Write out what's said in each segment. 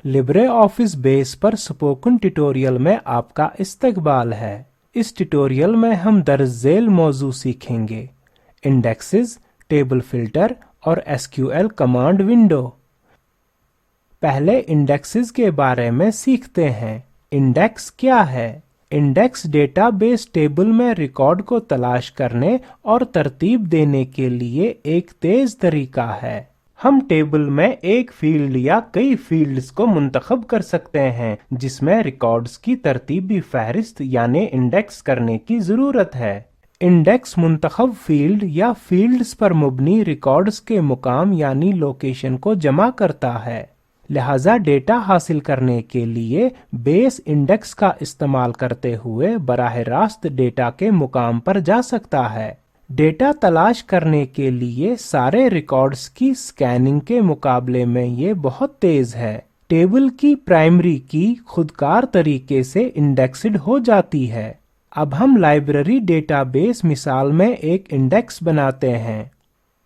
Libre office base पर spoken tutorial में आपका इस्तकबाल है। इस ट्यूटोरियल में हम दर्ज-झेल मौजू सीखेंगे: इंडेक्सेस, टेबल फिल्टर और एसक्यूएल कमांड विंडो। पहले इंडेक्सेस के बारे में सीखते हैं। इंडेक्स क्या है? इंडेक्स डेटाबेस टेबल में रिकॉर्ड को तलाश करने और तरतीब देने के लिए एक तेज तरीका है। हम टेबल में एक फील्ड या कई फील्ड्स को मुंतखब कर सकते हैं जिसमें रिकॉर्ड्स की तरतीबी फहरिस्त यानी इंडेक्स करने की ज़रूरत है। इंडेक्स मुंतखब फील्ड या फील्ड्स पर मुबनी रिकॉर्ड्स के मुकाम यानी लोकेशन को जमा करता है। लिहाजा डेटा हासिल करने के लिए बेस इंडेक्स का इस्तेमाल करते हुए बराह रास्त डेटा के मुकाम पर जा सकता है। डेटा तलाश करने के लिए सारे रिकॉर्ड्स की स्कैनिंग के मुकाबले में ये बहुत तेज है। टेबल की प्राइमरी की खुदकार तरीके से इंडेक्स्ड हो जाती है। अब हम लाइब्रेरी डेटाबेस मिसाल में एक इंडेक्स बनाते हैं।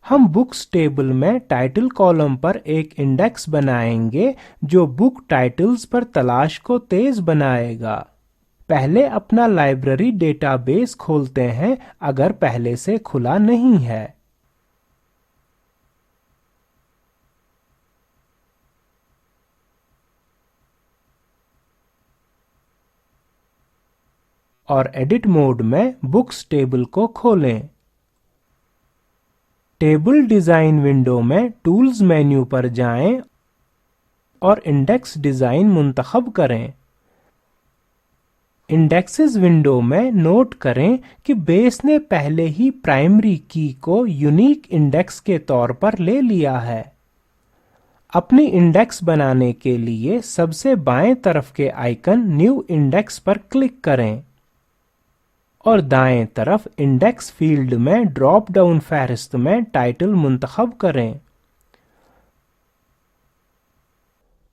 हम बुक्स टेबल में टाइटल कॉलम पर एक इंडेक्स बनाएंगे जो बुक टाइटल्स पर तलाश को तेज बनाएगा। पहले अपना लाइब्रेरी डेटाबेस खोलते हैं अगर पहले से खुला नहीं है। और एडिट मोड में बुक्स टेबल को खोलें। टेबल डिजाइन विंडो में टूल्स मेन्यू पर जाएं और इंडेक्स डिजाइन मुंतखब करें। इंडेक्सेस विंडो में नोट करें कि बेस ने पहले ही प्राइमरी की को यूनिक इंडेक्स के तौर पर ले लिया है। अपनी इंडेक्स बनाने के लिए सबसे बाएं तरफ के आइकन न्यू इंडेक्स पर क्लिक करें और दाएं तरफ इंडेक्स फील्ड में ड्रॉप डाउन फहरिस्त में टाइटल मुंतखब करें।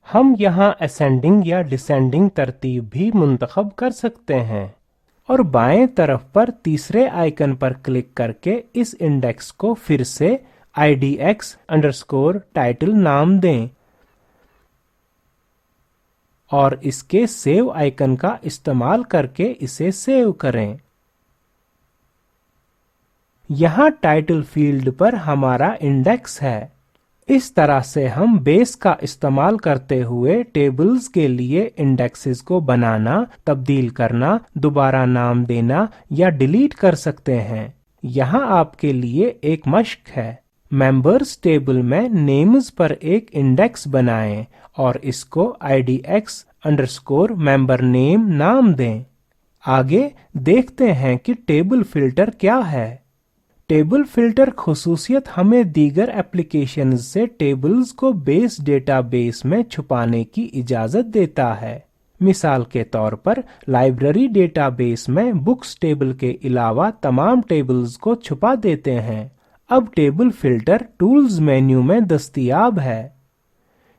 हम यहाँ असेंडिंग या डिसेंडिंग तरतीब भी मुंतखब कर सकते हैं और बाएं तरफ पर तीसरे आइकन पर क्लिक करके इस इंडेक्स को फिर से IDX_title नाम दें और इसके सेव आइकन का इस्तेमाल करके इसे सेव करें। यहाँ टाइटल फील्ड पर हमारा इंडेक्स है। इस तरह से हम बेस का इस्तेमाल करते हुए टेबल्स के लिए इंडेक्सेस को बनाना, तब्दील करना, दोबारा नाम देना या डिलीट कर सकते हैं। यहाँ आपके लिए एक मश्क है। मेंबर्स टेबल में नेम्स पर एक इंडेक्स बनाएं और इसको IDX_member name नाम दें। आगे देखते हैं कि टेबल फिल्टर क्या है। टेबल फिल्टर खुसूसियत हमें दीगर एप्लीकेशंस से टेबल्स को बेस डेटाबेस में छुपाने की इजाज़त देता है। मिसाल के तौर पर लाइब्रेरी डेटाबेस में बुक्स टेबल के अलावा तमाम टेबल्स को छुपा देते हैं। अब टेबल फिल्टर टूल्स मेन्यू में दस्तयाब है।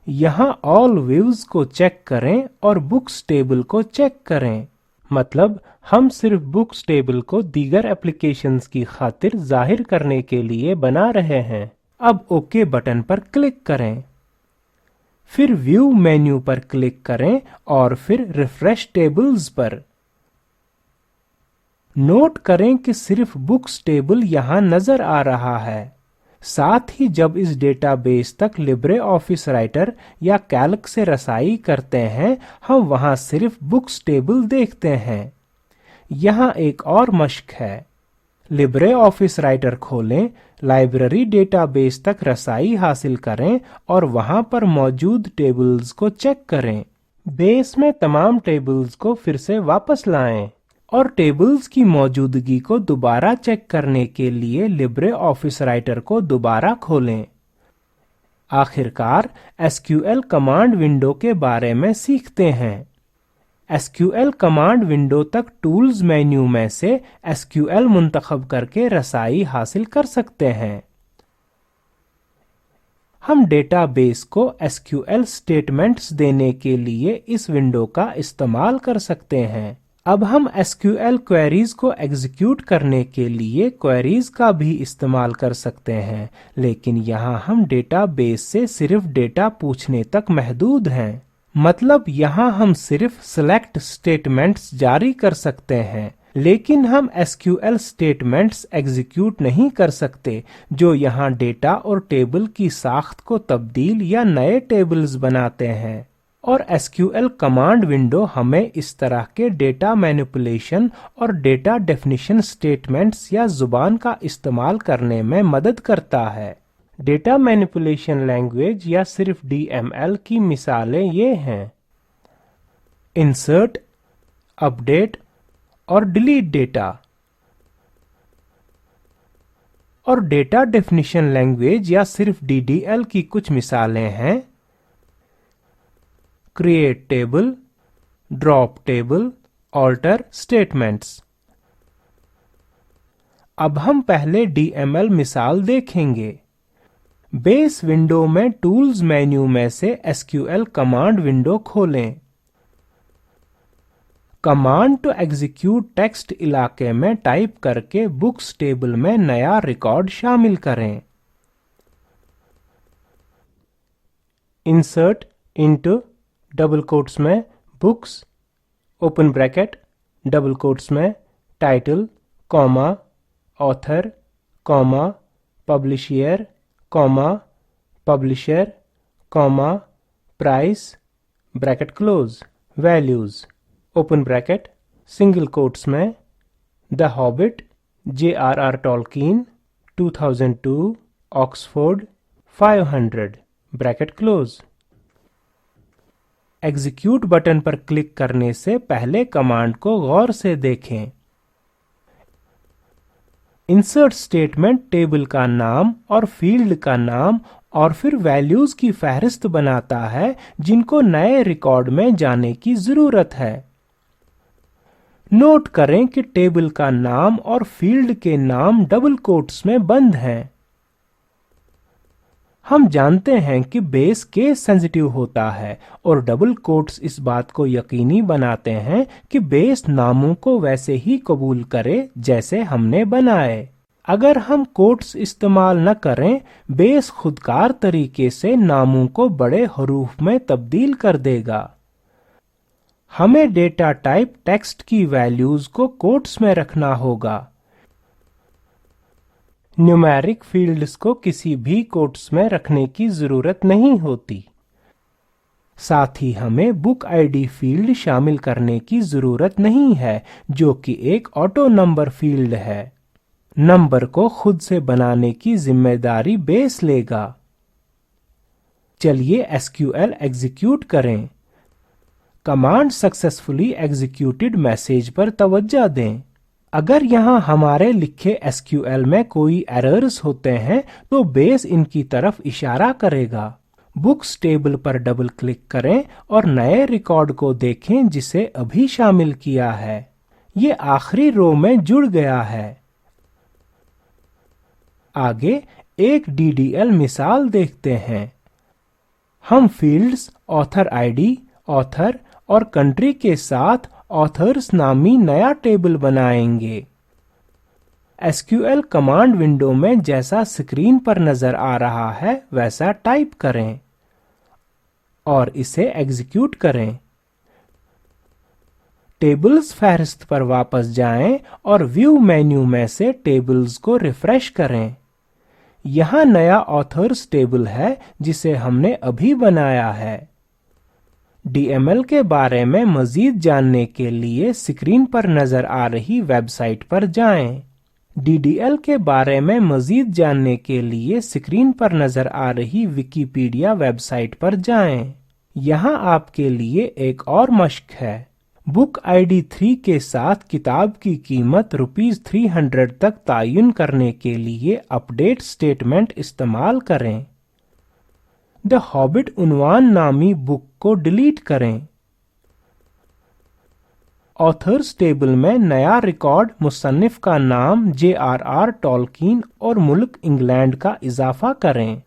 यहाँ ऑल व्यूज को चेक करें और बुक्स टेबल को चेक करें। मतलब हम सिर्फ बुक्स टेबल को दीगर एप्लीकेशंस की खातिर जाहिर करने के लिए बना रहे हैं। अब ओके बटन पर क्लिक करें। फिर व्यू मेन्यू पर क्लिक करें और फिर रिफ्रेश टेबल्स पर। नोट करें कि सिर्फ बुक्स टेबल यहाँ नजर आ रहा है। साथ ही जब इस डेटाबेस तक लिब्रे ऑफिस राइटर या कैल्क से रसाई करते हैं हम वहां सिर्फ बुक्स टेबल देखते हैं। यहाँ एक और मश्क है। लिब्रे ऑफिस राइटर खोलें, लाइब्रेरी डेटाबेस तक रसाई हासिल करें और वहां पर मौजूद टेबल्स को चेक करें। बेस में तमाम टेबल्स को फिर से वापस लाएं और टेबल्स की मौजूदगी को दोबारा चेक करने के लिए लिब्रे ऑफिस राइटर को दोबारा खोलें। आखिरकार एसक्यूएल कमांड विंडो के बारे में सीखते हैं। एसक्यूएल कमांड विंडो तक टूल्स मेन्यू में से एसक्यूएल मुंतखब करके रसाई हासिल कर सकते हैं। हम डेटाबेस को एसक्यूएल स्टेटमेंट्स देने के लिए इस विंडो का इस्तेमाल कर सकते हैं। अब हम एसक्यूएल क्वेरीज को एग्जीक्यूट करने के लिए क्वेरीज का भी इस्तेमाल कर सकते हैं, लेकिन यहाँ हम डेटाबेस से सिर्फ डेटा पूछने तक महदूद हैं। मतलब यहाँ हम सिर्फ select statements जारी कर सकते हैं, लेकिन हम SQL statements एग्जीक्यूट नहीं कर सकते जो यहाँ डेटा और टेबल की साख्त को तब्दील या नए टेबल्स बनाते हैं। और SQL कमांड विंडो हमें इस तरह के डेटा मैनिपुलेशन और डेटा डेफिनिशन स्टेटमेंट्स या जुबान का इस्तेमाल करने में मदद करता है। डेटा मैनिपुलेशन लैंग्वेज या सिर्फ DML की मिसालें ये हैं: इंसर्ट, अपडेट और डिलीट डेटा। और डेटा डेफिनिशन लैंग्वेज या सिर्फ DDL की कुछ मिसालें हैं: create table, drop table, alter statements. अब हम पहले DML मिसाल देखेंगे। बेस विंडो में टूल्स मेन्यू में से SQL कमांड विंडो खोलें। कमांड टू एग्जीक्यूट टेक्स्ट इलाके में टाइप करके बुक्स टेबल में नया रिकॉर्ड शामिल करें। इंसर्ट इनटू डबल कोट्स में books, open bracket, double quotes में title, comma, author, comma, publish year, comma, publisher, comma, price, bracket close, values, open bracket, single quotes में the Hobbit, J.R.R. Tolkien, 2002, Oxford, 500, bracket close. Execute button पर click करने से पहले command को गौर से देखें। Insert statement table का नाम और फील्ड का नाम और फिर वैल्यूज की फहरिस्त बनाता है जिनको नए रिकॉर्ड में जाने की जरूरत है। नोट करें कि टेबल का नाम और फील्ड के नाम डबल कोट्स में बंद हैं। हम जानते हैं कि बेस केस सेंसिटिव होता है और डबल कोट्स इस बात को यकीनी बनाते हैं कि बेस नामों को वैसे ही कबूल करे जैसे हमने बनाए। अगर हम कोट्स इस्तेमाल न करें, बेस खुदकार तरीके से नामों को बड़े हरूफ में तब्दील कर देगा। हमें डेटा टाइप टेक्स्ट की वैल्यूज को कोट्स में रखना होगा। न्यूमेरिक फील्ड्स को किसी भी कोट्स में रखने की जरूरत नहीं होती। साथ ही हमें बुक आईडी फील्ड शामिल करने की जरूरत नहीं है, जो कि एक ऑटो नंबर फील्ड है। नंबर को खुद से बनाने की जिम्मेदारी बेस लेगा। चलिए SQL एग्जीक्यूट करें। कमांड सक्सेसफुली एग्जीक्यूटेड मैसेज पर तवज्जो दें। अगर यहाँ हमारे लिखे SQL में कोई एरर्स होते हैं तो बेस इनकी तरफ इशारा करेगा। बुक्स टेबल पर डबल क्लिक करें और नए रिकॉर्ड को देखें जिसे अभी शामिल किया है। ये आखिरी रो में जुड़ गया है। आगे एक DDL मिसाल देखते हैं। हम फील्ड्स ऑथर आईडी, ऑथर और कंट्री के साथ ऑथर्स नामी नया टेबल बनाएंगे। SQL कमांड विंडो में जैसा स्क्रीन पर नजर आ रहा है वैसा टाइप करें और इसे एग्जीक्यूट करें। टेबल्स फहरिस्त पर वापस जाएं और व्यू मेन्यू में से टेबल्स को रिफ्रेश करें। यहाँ नया ऑथर्स टेबल है जिसे हमने अभी बनाया है। DML के बारे में मजीद जानने के लिए स्क्रीन पर नजर आ रही वेबसाइट पर जाएं। DDL के बारे में मजीद जानने के लिए स्क्रीन पर नजर आ रही विकिपीडिया वेबसाइट पर जाएं। यहाँ आपके लिए एक और मश्क है। बुक ID 3 के साथ किताब की कीमत ₹300 तक तायुन करने के लिए अपडेट स्टेटमेंट इस्तेमाल करें। द हॉबिट उन्वान नामी बुक को डिलीट करें। ऑथर्स टेबल में नया रिकॉर्ड मुसन्निफ का नाम J.R.R. टॉलकिन और मुल्क इंग्लैंड का इजाफा करें।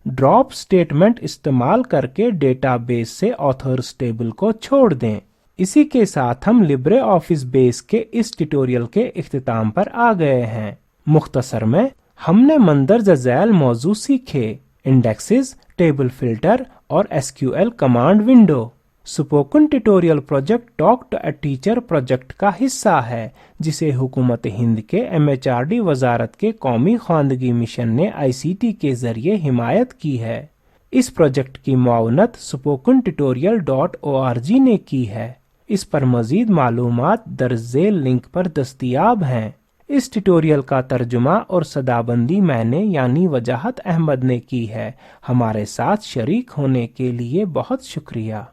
ड्रॉप स्टेटमेंट इस्तेमाल करके डेटाबेस से ऑथर्स टेबल को छोड़ दें। इसी के साथ हम लिब्रे ऑफिस बेस के इस ट्यूटोरियल के इख्तिताम पर आ गए हैं। मुख्तसर में हमने मंदरजा झैल मौजू सीखे। इंडेक्सेस, टेबल फिल्टर और SQL command window. Spoken tutorial project talk to a teacher project का हिस्सा है, जिसे हुकूमत हिंद के MHRD वजारत के कौमी ख्वानदगी मिशन ने ICT के जरिए हिमायत की है। इस प्रोजेक्ट की मुआवनत spokentutorial.org ने की है। इस पर मजीद मालूमात दर्ज लिंक पर दस्तयाब हैं। इस ट्यूटोरियल का तर्जुमा और सदाबंदी मैंने यानी वजाहत अहमद ने की है। हमारे साथ शरीक होने के लिए बहुत शुक्रिया।